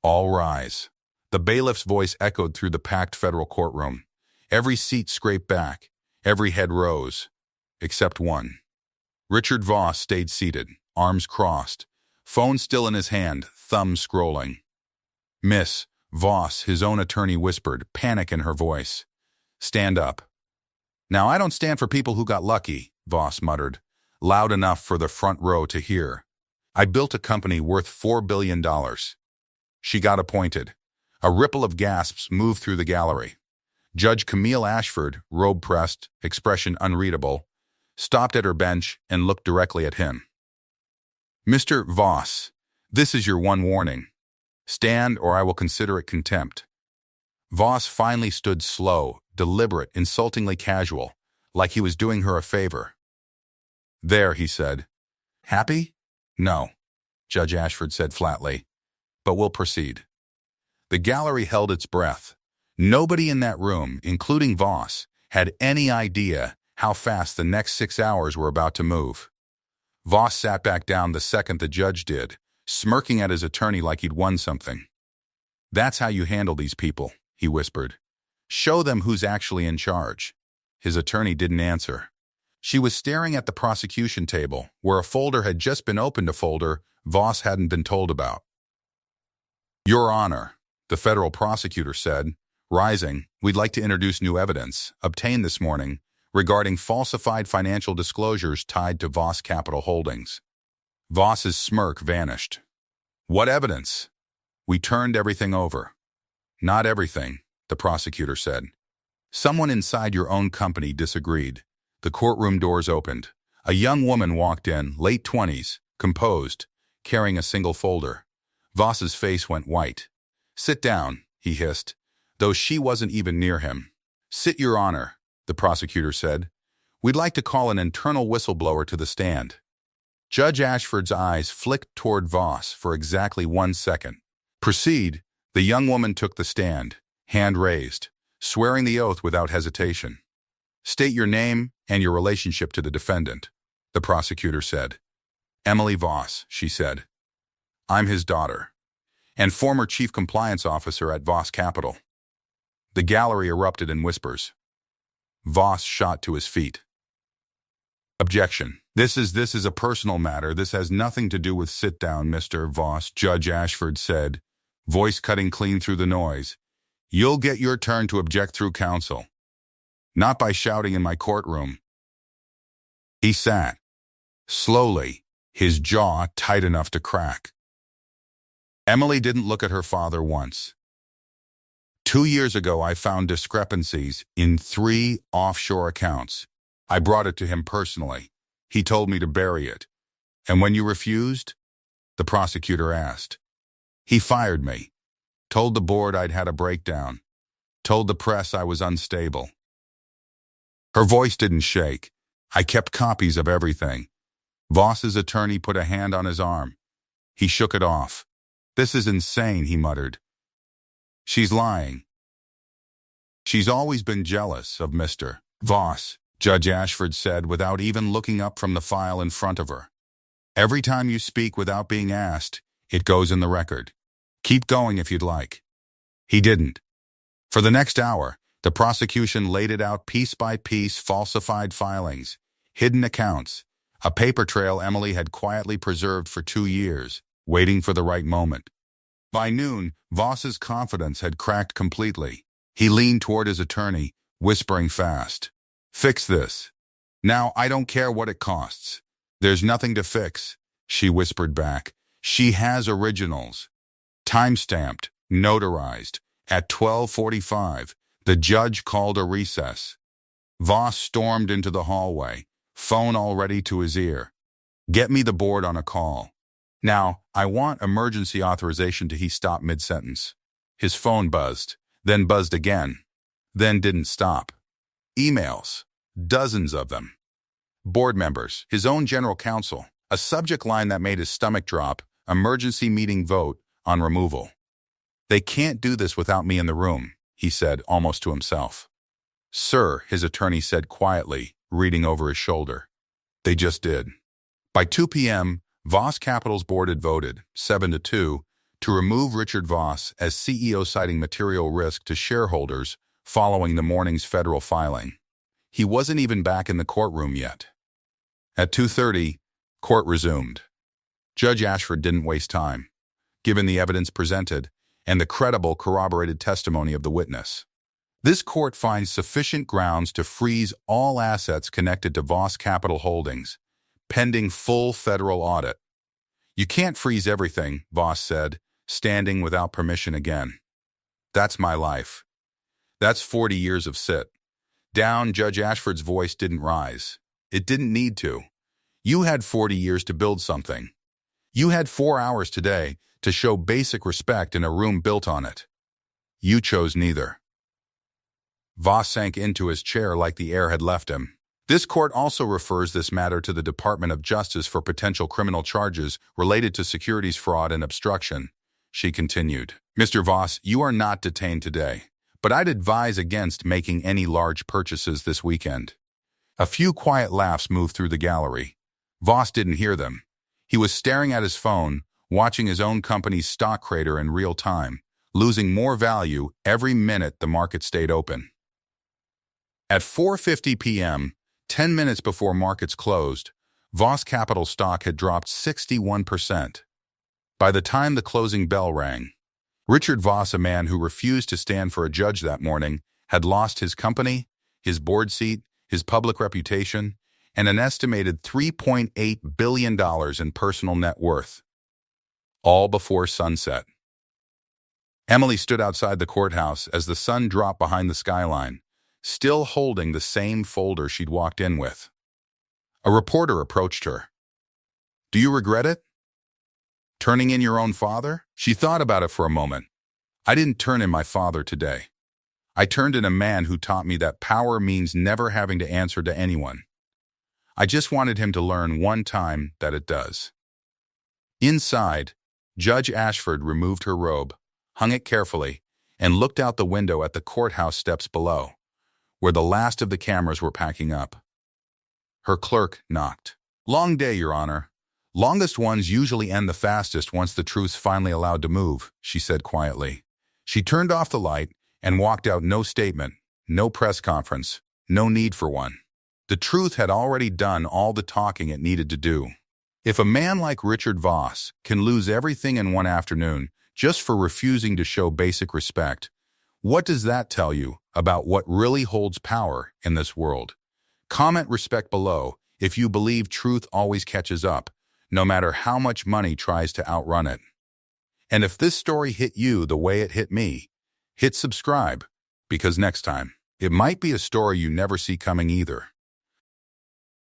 All rise. The bailiff's voice echoed through the packed federal courtroom. Every seat scraped back. Every head rose. Except one. Richard Voss stayed seated, arms crossed, phone still in his hand, thumb scrolling. Miss Voss, his own attorney whispered, panic in her voice. Stand up. Now, I don't stand for people who got lucky, Voss muttered, loud enough for the front row to hear. I built a company worth $4 billion. She got appointed. A ripple of gasps moved through the gallery. Judge Camille Ashford, robe pressed, expression unreadable, stopped at her bench and looked directly at him. Mr. Voss, this is your one warning. Stand or I will consider it contempt. Voss finally stood slow, deliberate, insultingly casual, like he was doing her a favor. There, he said. Happy? No, Judge Ashford said flatly, but we'll proceed. The gallery held its breath. Nobody in that room, including Voss, had any idea how fast the next 6 hours were about to move. Voss sat back down the second the judge did, smirking at his attorney like he'd won something. That's how you handle these people, he whispered. Show them who's actually in charge. His attorney didn't answer. She was staring at the prosecution table, where a folder had just been opened, a folder Voss hadn't been told about. Your Honor, the federal prosecutor said, rising, we'd like to introduce new evidence, obtained this morning, regarding falsified financial disclosures tied to Voss Capital Holdings. Voss's smirk vanished. What evidence? We turned everything over. Not everything, the prosecutor said. Someone inside your own company disagreed. The courtroom doors opened. A young woman walked in, late 20s, composed, carrying a single folder. Voss's face went white. Sit down, he hissed, though she wasn't even near him. Sit, Your Honor, the prosecutor said. We'd like to call an internal whistleblower to the stand. Judge Ashford's eyes flicked toward Voss for exactly 1 second. Proceed. The young woman took the stand, hand raised, swearing the oath without hesitation. State your name and your relationship to the defendant, the prosecutor said. Emily Voss, she said. I'm his daughter, and former chief compliance officer at Voss Capital. The gallery erupted in whispers. Voss shot to his feet. Objection. This is a personal matter. This has nothing to do with sit down, Mr. Voss, Judge Ashford said, voice cutting clean through the noise. You'll get your turn to object through counsel. Not by shouting in my courtroom. He sat, slowly, his jaw tight enough to crack. Emily didn't look at her father once. 2 years ago, I found discrepancies in 3 offshore accounts. I brought it to him personally. He told me to bury it. And when you refused? The prosecutor asked. He fired me. Told the board I'd had a breakdown. Told the press I was unstable. Her voice didn't shake. I kept copies of everything. Voss's attorney put a hand on his arm. He shook it off. This is insane, he muttered. She's lying. She's always been jealous of Mr. Voss, Judge Ashford said without even looking up from the file in front of her. Every time you speak without being asked, it goes in the record. Keep going if you'd like. He didn't. For the next hour, the prosecution laid it out piece by piece, falsified filings, hidden accounts, a paper trail Emily had quietly preserved for 2 years, waiting for the right moment. By noon, Voss's confidence had cracked completely. He leaned toward his attorney, whispering fast. Fix this. Now, I don't care what it costs. There's nothing to fix, she whispered back. She has originals. Time-stamped, notarized. At 12:45, the judge called a recess. Voss stormed into the hallway, phone already to his ear. Get me the board on a call. Now, I want emergency authorization to he stopped mid-sentence. His phone buzzed, then buzzed again, then didn't stop. Emails, dozens of them. Board members, his own general counsel, a subject line that made his stomach drop, emergency meeting vote on removal. They can't do this without me in the room, he said almost to himself. Sir, his attorney said quietly, reading over his shoulder. They just did. By 2 p.m., Voss Capital's board had voted, 7-2, to remove Richard Voss as CEO, citing material risk to shareholders following the morning's federal filing. He wasn't even back in the courtroom yet. At 2:30, court resumed. Judge Ashford didn't waste time, given the evidence presented and the credible corroborated testimony of the witness. This court finds sufficient grounds to freeze all assets connected to Voss Capital Holdings, pending full federal audit. "You can't freeze everything," Voss said, standing without permission again. "That's my life. That's 40 years of sit down." Judge Ashford's voice didn't rise. It didn't need to. You had 40 years to build something. You had 4 hours today to show basic respect in a room built on it. You chose neither. Voss sank into his chair like the air had left him. This court also refers this matter to the Department of Justice for potential criminal charges related to securities fraud and obstruction. She continued, "Mr. Voss, you are not detained today, but I'd advise against making any large purchases this weekend." A few quiet laughs moved through the gallery. Voss didn't hear them. He was staring at his phone, watching his own company's stock crater in real time, losing more value every minute the market stayed open. At 4:50 p.m., 10 minutes before markets closed, Voss Capital stock had dropped 61%. By the time the closing bell rang, Richard Voss, a man who refused to stand for a judge that morning, had lost his company, his board seat, his public reputation, and an estimated $3.8 billion in personal net worth. All before sunset. Emily stood outside the courthouse as the sun dropped behind the skyline, still holding the same folder she'd walked in with. A reporter approached her. "Do you regret it? Turning in your own father?" She thought about it for a moment. "I didn't turn in my father today. I turned in a man who taught me that power means never having to answer to anyone. I just wanted him to learn one time that it does." Inside, Judge Ashford removed her robe, hung it carefully, and looked out the window at the courthouse steps below, where the last of the cameras were packing up. Her clerk knocked. "Long day, Your Honor. Longest ones usually end the fastest once the truth's finally allowed to move," she said quietly. She turned off the light and walked out. No statement, no press conference, no need for one. The truth had already done all the talking it needed to do. If a man like Richard Voss can lose everything in one afternoon just for refusing to show basic respect, what does that tell you about what really holds power in this world? Comment respect below if you believe truth always catches up, no matter how much money tries to outrun it. And if this story hit you the way it hit me, hit subscribe, because next time, it might be a story you never see coming either.